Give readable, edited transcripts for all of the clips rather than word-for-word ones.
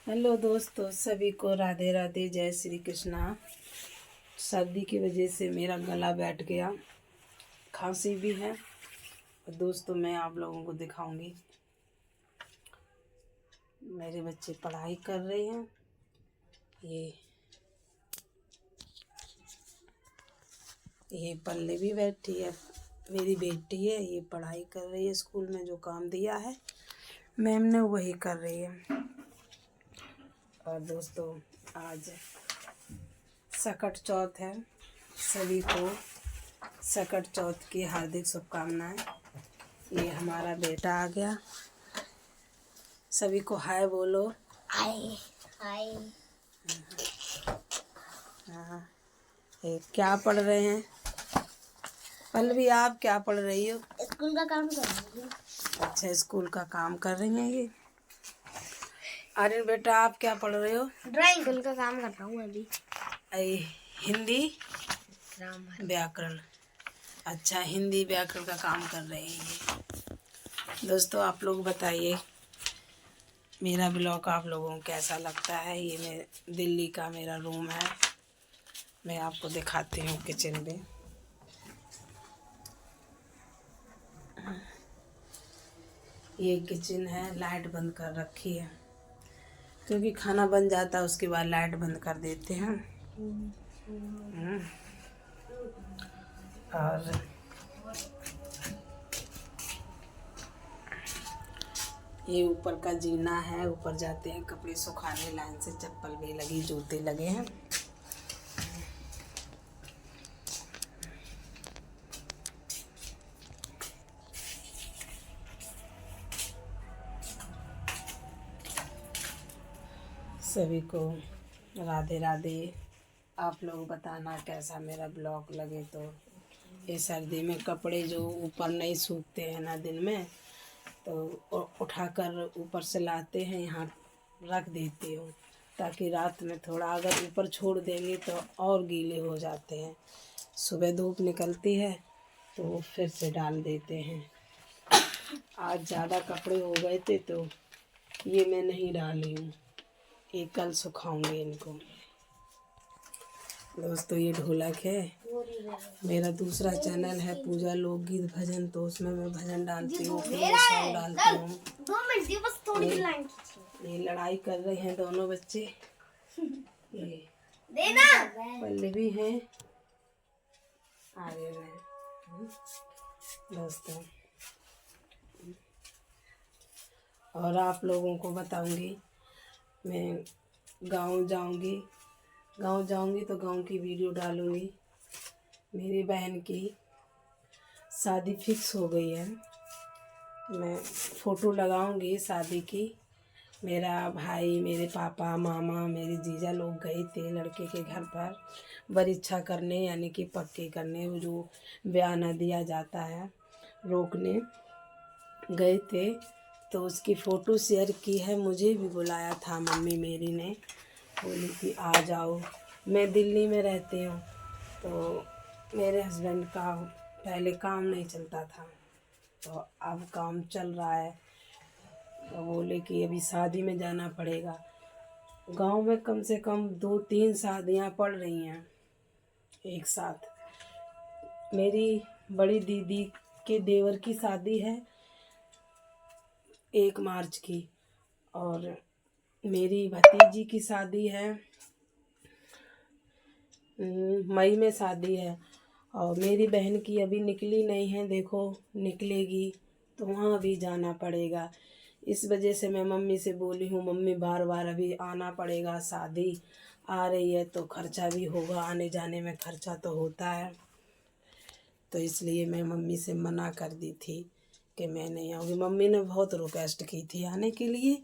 Hello दोस्तों, सभी को राधे राधे, जय श्री कृष्णा। सर्दी की वजह से मेरा गला बैठ गया, खांसी भी है। और दोस्तों, मैं आप लोगों को दिखाऊंगी, मेरे बच्चे पढ़ाई कर रहे हैं। ये पल्ले भी बैठी है, मेरी बेटी है, ये पढ़ाई कर रही है। स्कूल में जो काम दिया है मैम ने वही कर रही है। और दोस्तों, आज सकट चौथ है, सभी को सकट चौथ की हार्दिक शुभकामनाएं। ये हमारा बेटा आ गया, सभी को हाय बोलो। हाय हाय। हाँ, ये क्या पढ़ रहे हैं? पल्लवी, आप क्या पढ़ रही हो? स्कूल का काम कर रही हूँ। अच्छा, स्कूल का काम कर रही हैं ये। अरे बेटा, आप क्या पढ़ रहे हो? ड्राइंग। स्कूल का काम कर रहा हूँ अभी। हिंदी ग्रामर व्याकरण। अच्छा, हिंदी व्याकरण का काम कर रहे हैं ये। दोस्तों, आप लोग बताइए मेरा ब्लॉग आप लोगों को कैसा लगता है। ये मैं दिल्ली का मेरा रूम है, मैं आपको दिखाती हूँ किचन में। ये किचन है, लाइट बंद कर रखी है क्योंकि खाना बन जाता है उसके बाद लाइट बंद कर देते हैं। और ये ऊपर का जीना है, ऊपर जाते हैं कपड़े सुखाने, लाइन से चप्पल भी लगी, जूते लगे हैं। सभी को राधे राधे। आप लोग बताना कैसा मेरा ब्लॉग लगे तो। ये सर्दी में कपड़े जो ऊपर नहीं सूखते हैं ना दिन में, तो उठाकर ऊपर से लाते हैं, यहाँ रख देती हूँ ताकि रात में थोड़ा अगर ऊपर छोड़ देंगे तो और गीले हो जाते हैं। सुबह धूप निकलती है तो फिर से डाल देते हैं। आज ज़्यादा कपड़े हो गए थे तो ये मैं नहीं डाली हूँ, ये कल सुखाऊंगी इनको। दोस्तों, ये ढोलक है, मेरा दूसरा चैनल है पूजा लोकगीत भजन, तो उसमें मैं भजन डालती हूँ, फिर मैं सॉन्ग डालती हूँ। 2 मिनट बस, थोड़ी सी लाइन खींची। ये लड़ाई कर रहे हैं दोनों बच्चे। ये देना पल्लवी हैं, आर्यन है। दोस्तों, और आप लोगों को बताऊंगी, मैं गांव जाऊंगी तो गांव की वीडियो डालूंगी। मेरी बहन की शादी फिक्स हो गई है, मैं फ़ोटो लगाऊंगी शादी की। मेरा भाई, मेरे पापा, मामा, मेरे जीजा लोग गए थे लड़के के घर पर बरीक्षा करने, यानी कि पक्के करने, वो जो बयाना दिया जाता है रोकने गए थे। तो उसकी फ़ोटो शेयर की है, मुझे भी बुलाया था मम्मी मेरी ने, बोली कि आ जाओ। मैं दिल्ली में रहती हूँ, तो मेरे हस्बैंड का पहले काम नहीं चलता था, तो अब काम चल रहा है, तो बोले कि अभी शादी में जाना पड़ेगा। गांव में कम से कम 2-3 शादियां पड़ रही हैं एक साथ। मेरी बड़ी दीदी के देवर की शादी है 1 मार्च की, और मेरी भतीजी की शादी है मई में शादी है, और मेरी बहन की अभी निकली नहीं है, देखो निकलेगी तो वहाँ भी जाना पड़ेगा। इस वजह से मैं मम्मी से बोली हूँ, मम्मी बार बार अभी आना पड़ेगा, शादी आ रही है तो खर्चा भी होगा, आने जाने में खर्चा तो होता है। तो इसलिए मैं मम्मी से मना कर दी थी कि मैं नहीं आऊँगी। मम्मी ने बहुत रिक्वेस्ट की थी आने के लिए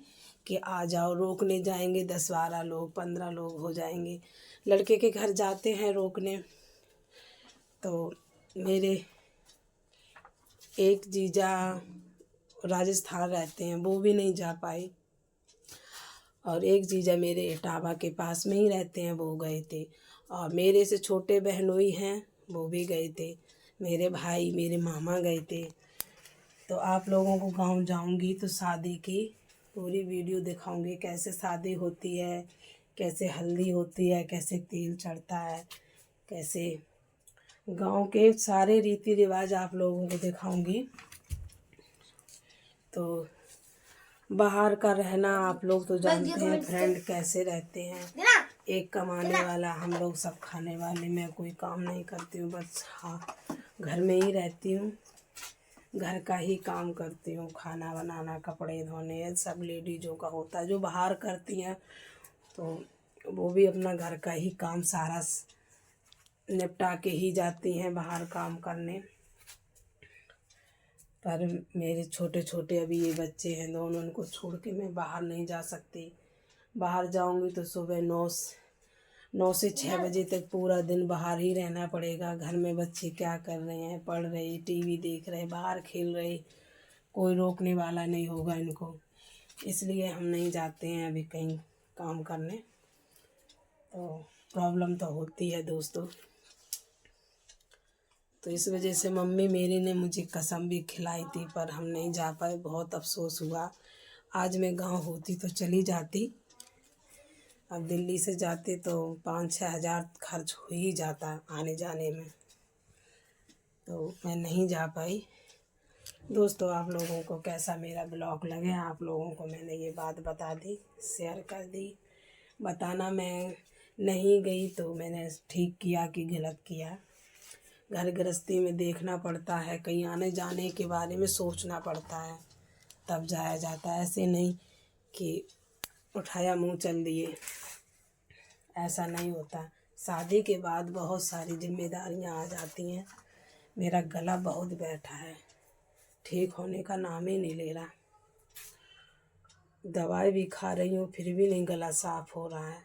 कि आ जाओ, रोकने जाएंगे 10-12 लोग, 15 लोग हो जाएंगे। लड़के के घर जाते हैं रोकने, तो मेरे एक जीजा राजस्थान रहते हैं, वो भी नहीं जा पाए, और एक जीजा मेरे इटावा के पास में ही रहते हैं, वो गए थे, और मेरे से छोटे बहनोई हैं वो भी गए थे, मेरे भाई, मेरे मामा गए थे। तो आप लोगों को गांव जाऊंगी तो शादी की पूरी वीडियो दिखाऊंगी, कैसे शादी होती है, कैसे हल्दी होती है, कैसे तेल चढ़ता है, कैसे गांव के सारे रीति रिवाज आप लोगों को दिखाऊंगी। तो बाहर का रहना आप लोग तो जानते हैं फ्रेंड, कैसे रहते हैं। एक कमाने वाला, हम लोग सब खाने वाले। मैं कोई काम नहीं करती हूँ, बस हाँ घर में ही रहती हूँ, घर का ही काम करती हूँ। खाना बनाना, कपड़े धोने, ये सब लेडीज़ों का होता है। जो बाहर करती हैं तो वो भी अपना घर का ही काम सारा निपटा के ही जाती हैं बाहर काम करने। पर मेरे छोटे छोटे अभी ये बच्चे हैं दोनों, उनको छोड़ के मैं बाहर नहीं जा सकती। बाहर जाऊंगी तो सुबह 9 से 6 बजे तक पूरा दिन बाहर ही रहना पड़ेगा। घर में बच्चे क्या कर रहे हैं, पढ़ रहे, टीवी देख रहे, बाहर खेल रहे, कोई रोकने वाला नहीं होगा इनको। इसलिए हम नहीं जाते हैं अभी कहीं काम करने। तो प्रॉब्लम तो होती है दोस्तों। तो इस वजह से मम्मी मेरी ने मुझे कसम भी खिलाई थी, पर हम नहीं जा पाए। बहुत अफसोस हुआ। आज मैं गांव होती तो चली जाती। अब दिल्ली से जाते तो 5-6 हज़ार खर्च हो ही जाता आने जाने में, तो मैं नहीं जा पाई। दोस्तों, आप लोगों को कैसा मेरा ब्लॉग लगे, आप लोगों को मैंने ये बात बता दी, शेयर कर दी। बताना मैं नहीं गई तो मैंने ठीक किया कि गलत किया। घर गृहस्थी में देखना पड़ता है, कहीं आने जाने के बारे में सोचना पड़ता है, तब जाया जाता है। ऐसे नहीं कि उठाया मुंह चल दिए, ऐसा नहीं होता। शादी के बाद बहुत सारी जिम्मेदारियां आ जाती हैं। मेरा गला बहुत बैठा है, ठीक होने का नाम ही नहीं ले रहा। दवाई भी खा रही हूँ फिर भी नहीं गला साफ हो रहा है।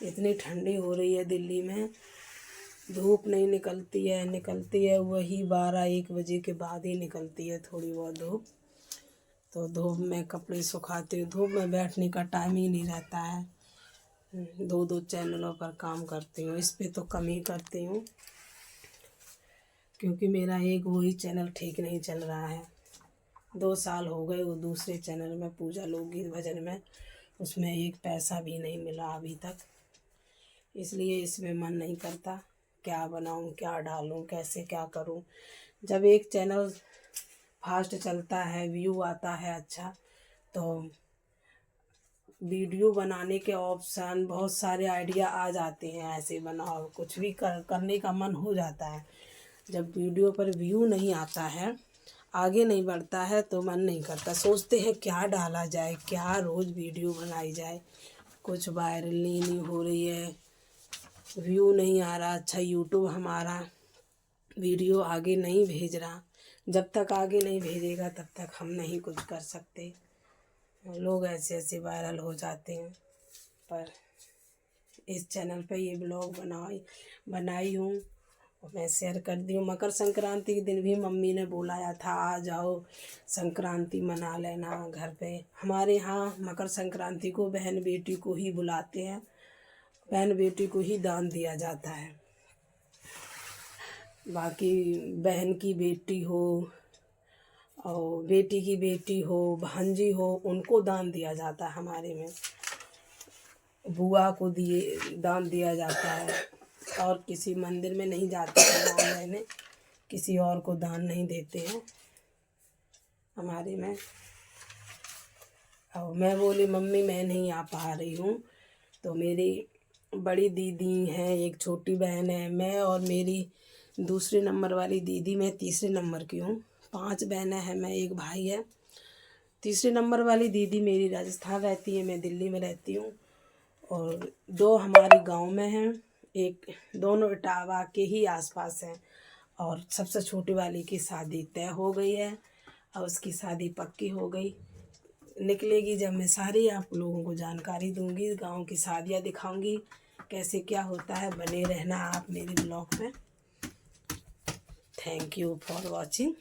इतनी ठंडी हो रही है दिल्ली में, धूप नहीं निकलती है वही 12-1 बजे के बाद ही निकलती है थोड़ी बहुत धूप। तो धूप में कपड़े सुखाती हूँ, धूप में बैठने का टाइम ही नहीं रहता है। 2-2 चैनलों पर काम करती हूँ, इस पे तो कम ही करती हूँ क्योंकि मेरा एक वही चैनल ठीक नहीं चल रहा है। 2 साल हो गए वो दूसरे चैनल में, पूजा लोकगीत भजन में, उसमें एक पैसा भी नहीं मिला अभी तक। इसलिए इसमें मन नहीं करता, क्या बनाऊं, क्या डालूं, कैसे क्या करूं। जब एक चैनल फास्ट चलता है, व्यू आता है अच्छा, तो वीडियो बनाने के ऑप्शन, बहुत सारे आइडिया आ जाते हैं, ऐसे बनाओ, कुछ भी करने का मन हो जाता है। जब वीडियो पर व्यू नहीं आता है, आगे नहीं बढ़ता है, तो मन नहीं करता। सोचते हैं क्या डाला जाए, क्या रोज़ वीडियो बनाई जाए। कुछ वायरल नहीं हो रही है, व्यू नहीं आ रहा अच्छा, यूट्यूब हमारा वीडियो आगे नहीं भेज रहा। जब तक आगे नहीं भेजेगा तब तक हम नहीं कुछ कर सकते। लोग ऐसे ऐसे वायरल हो जाते हैं। पर इस चैनल पे ये ब्लॉग बनाई हूँ और मैं शेयर कर दी हूँ। मकर संक्रांति के दिन भी मम्मी ने बुलाया था, आ जाओ संक्रांति मना लेना घर पे। हमारे यहाँ मकर संक्रांति को बहन बेटी को ही बुलाते हैं, बहन बेटी को ही दान दिया जाता है। बाकी बहन की बेटी हो और बेटी की बेटी हो, भांजी हो, उनको दान दिया जाता है। हमारे में बुआ को दान दिया जाता है, और किसी मंदिर में नहीं जाते हैं दान लेने, किसी और को दान नहीं देते हैं हमारे में। और मैं बोली मम्मी मैं नहीं आ पा रही हूँ, तो मेरी बड़ी दीदी हैं, एक छोटी बहन है, मैं और मेरी दूसरे नंबर वाली दीदी, मैं तीसरे नंबर की हूँ। 5 बहनें हैं, मैं एक भाई है। तीसरे नंबर वाली दीदी मेरी राजस्थान रहती है, मैं दिल्ली में रहती हूँ। और 2 हमारी गांव में हैं, एक दोनों इटावा के ही आसपास हैं। और सबसे छोटी वाली की शादी तय हो गई है और उसकी शादी पक्की हो गई। निकलेगी जब मैं सारी आप लोगों को जानकारी दूंगी, गांव की शादियां दिखाऊंगी, कैसे क्या होता है। बने रहना आप मेरे ब्लॉग में। Thank you for watching.